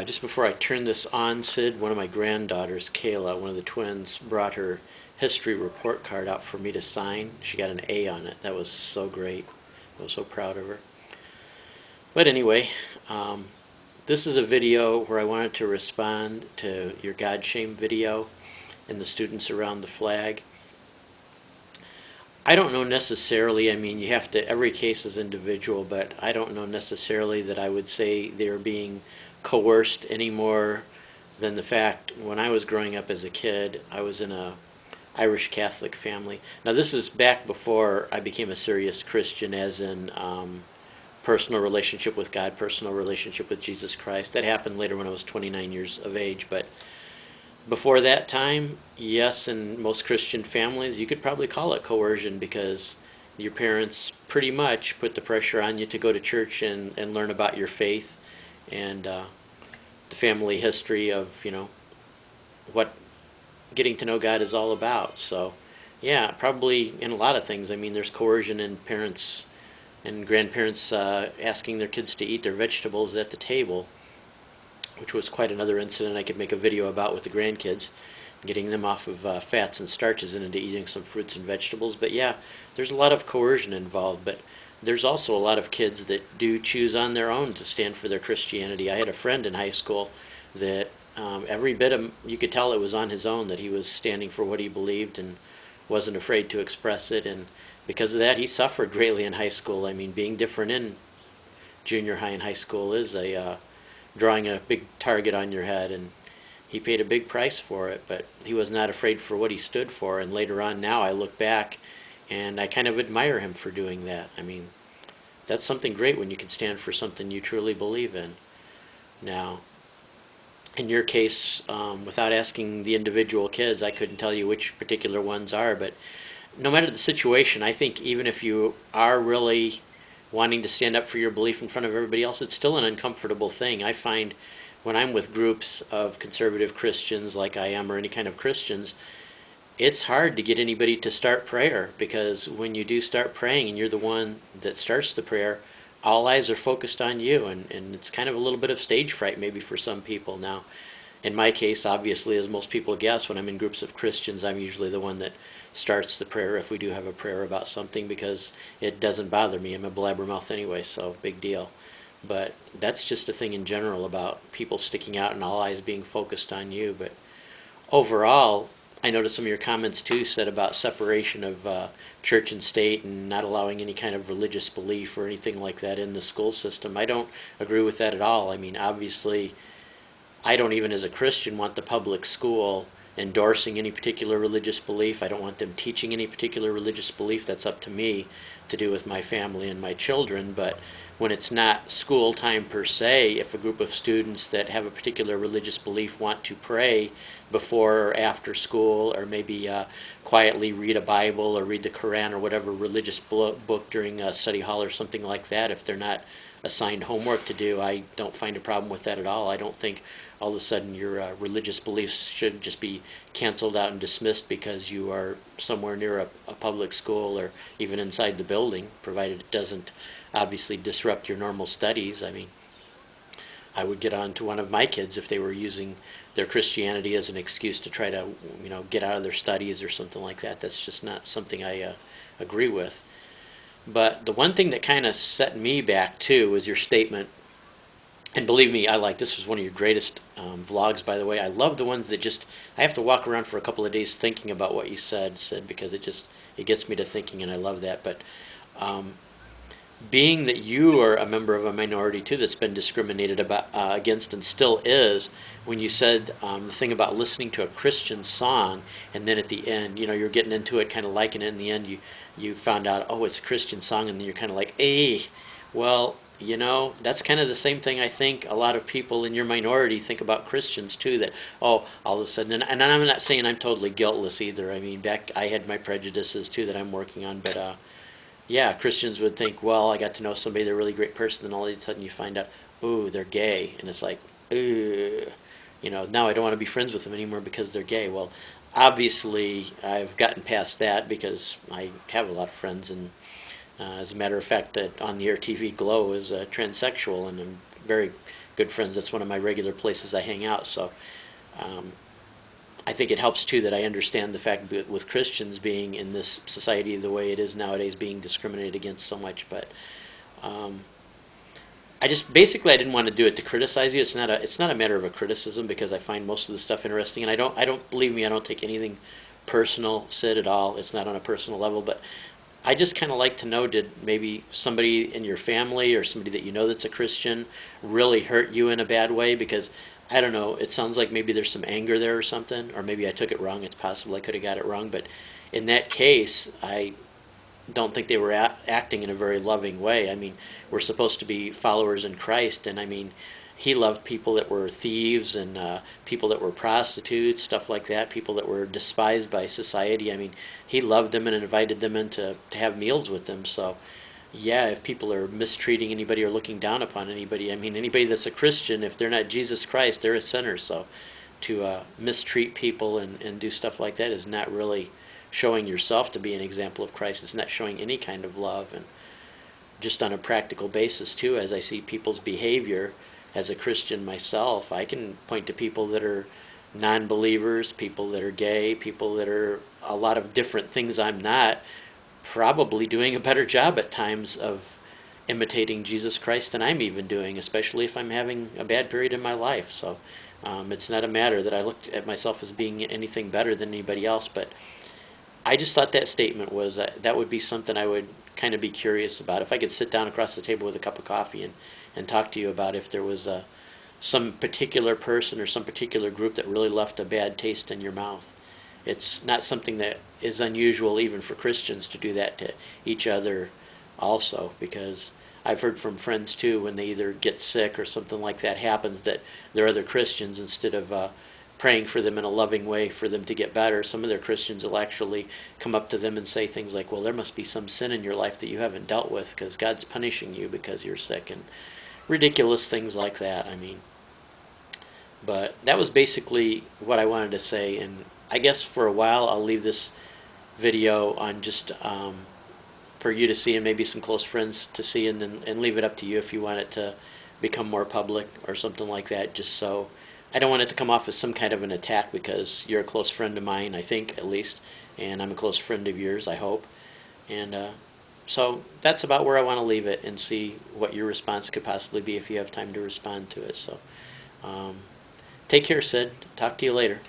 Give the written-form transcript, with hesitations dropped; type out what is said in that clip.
Just before I turn this on, Sid, one of my granddaughters, Kayla, one of the twins, brought her history report card out for me to sign. She got an A on it. That was so great. I was so proud of her. But anyway, this is a video where I wanted to respond to your God shame video and the students around the flag. I don't know necessarily, I mean, you have to, every case is individual, but I don't know necessarily that I would say they're being coerced any more than the fact when I was growing up as a kid, I was in a Irish Catholic family. Now this is back before I became a serious Christian, as in personal relationship with God, personal relationship with Jesus Christ. That happened later when I was 29 years of age, but before that time, yes, in most Christian families, you could probably call it coercion because your parents pretty much put the pressure on you to go to church and learn about your faith and the family history of, what getting to know God is all about. So, yeah, probably in a lot of things. I mean, there's coercion in parents and grandparents asking their kids to eat their vegetables at the table, which was quite another incident I could make a video about with the grandkids, getting them off of fats and starches and into eating some fruits and vegetables. But yeah, there's a lot of coercion involved, but there's also a lot of kids that do choose on their own to stand for their Christianity. I had a friend in high school that every bit of, you could tell it was on his own, that he was standing for what he believed and wasn't afraid to express it, and because of that he suffered greatly in high school. I mean, being different in junior high and high school is a drawing a big target on your head, and he paid a big price for it, but he was not afraid for what he stood for. And later on, now I look back and I kind of admire him for doing that. I mean, that's something great when you can stand for something you truly believe in. Now, in your case, without asking the individual kids, I couldn't tell you which particular ones are, but no matter the situation, I think even if you are really wanting to stand up for your belief in front of everybody else, it's still an uncomfortable thing. I find when I'm with groups of conservative Christians like I am, or any kind of Christians, it's hard to get anybody to start prayer, because when you do start praying and you're the one that starts the prayer, all eyes are focused on you, and it's kind of a little bit of stage fright maybe for some people. Now, in my case, obviously, as most people guess, when I'm in groups of Christians, I'm usually the one that starts the prayer if we do have a prayer about something, because it doesn't bother me. I'm a blabbermouth anyway, so big deal. But that's just a thing in general about people sticking out and all eyes being focused on you. But overall, I noticed some of your comments too said about separation of church and state and not allowing any kind of religious belief or anything like that in the school system. I don't agree with that at all. I mean, obviously, I don't even as a Christian want the public school endorsing any particular religious belief. I don't want them teaching any particular religious belief. That's up to me to do with my family and my children. But when it's not school time per se, if a group of students that have a particular religious belief want to pray before or after school, or maybe quietly read a Bible or read the Quran or whatever religious book during a study hall or something like that, if they're not assigned homework to do, I don't find a problem with that at all. I don't think all of a sudden your religious beliefs should just be canceled out and dismissed because you are somewhere near a public school or even inside the building, provided it doesn't obviously disrupt your normal studies. I mean, I would get on to one of my kids if they were using their Christianity as an excuse to try to, get out of their studies or something like that. That's just not something I agree with. But the one thing that kind of set me back too was your statement. And believe me, this was one of your greatest vlogs, by the way. I love the ones that just, I have to walk around for a couple of days thinking about what you said, because it gets me to thinking, and I love that. But being that you are a member of a minority too that's been discriminated against and still is, when you said the thing about listening to a Christian song, and then at the end, you're getting into it, kind of liking it, in the end you found out, oh, it's a Christian song, and then you're kind of like, hey, well, that's kind of the same thing I think a lot of people in your minority think about Christians too, that, oh, all of a sudden, and I'm not saying I'm totally guiltless either. I mean, I had my prejudices too that I'm working on, but yeah, Christians would think, well, I got to know somebody, they're a really great person, and all of a sudden you find out, ooh, they're gay, and it's like, ooh, now I don't want to be friends with them anymore because they're gay. Well, obviously, I've gotten past that because I have a lot of friends, and as a matter of fact, that on the air TV Glow is transsexual, and I'm very good friends. That's one of my regular places I hang out. So I think it helps too that I understand the fact that with Christians being in this society the way it is nowadays, being discriminated against so much. But I just basically I didn't want to do it to criticize you. It's not a matter of a criticism, because I find most of the stuff interesting, and I don't believe me, I don't take anything personal, Sid, at all. It's not on a personal level, but I just kind of like to know, did maybe somebody in your family or somebody that you know that's a Christian really hurt you in a bad way? Because I don't know, it sounds like maybe there's some anger there or something, or maybe I took it wrong. It's possible I could have got it wrong, but in that case, I don't think they were acting in a very loving way. I mean, we're supposed to be followers in Christ, and I mean, he loved people that were thieves and people that were prostitutes, stuff like that, people that were despised by society. I mean, he loved them and invited them in to have meals with them. So, yeah, if people are mistreating anybody or looking down upon anybody, I mean, anybody that's a Christian, if they're not Jesus Christ, they're a sinner. So to mistreat people and do stuff like that is not really showing yourself to be an example of Christ. It's not showing any kind of love. And just on a practical basis, too, as I see people's behavior, as a Christian myself, I can point to people that are non-believers, people that are gay, people that are a lot of different things I'm not, probably doing a better job at times of imitating Jesus Christ than I'm even doing, especially if I'm having a bad period in my life. So it's not a matter that I looked at myself as being anything better than anybody else, but I just thought that statement was that would be something I would kind of be curious about. If I could sit down across the table with a cup of coffee and talk to you about if there was some particular person or some particular group that really left a bad taste in your mouth. It's not something that is unusual even for Christians to do that to each other also, because I've heard from friends too, when they either get sick or something like that happens, that their other Christians, instead of praying for them in a loving way for them to get better, some of their Christians will actually come up to them and say things like, well, there must be some sin in your life that you haven't dealt with because God's punishing you because you're sick, and ridiculous things like that. I mean, but that was basically what I wanted to say, and I guess for a while I'll leave this video on just for you to see and maybe some close friends to see, and leave it up to you if you want it to become more public or something like that, just so I don't want it to come off as some kind of an attack, because you're a close friend of mine, I think, at least, and I'm a close friend of yours, I hope. And so that's about where I want to leave it, and see what your response could possibly be if you have time to respond to it. So take care, Sid. Talk to you later.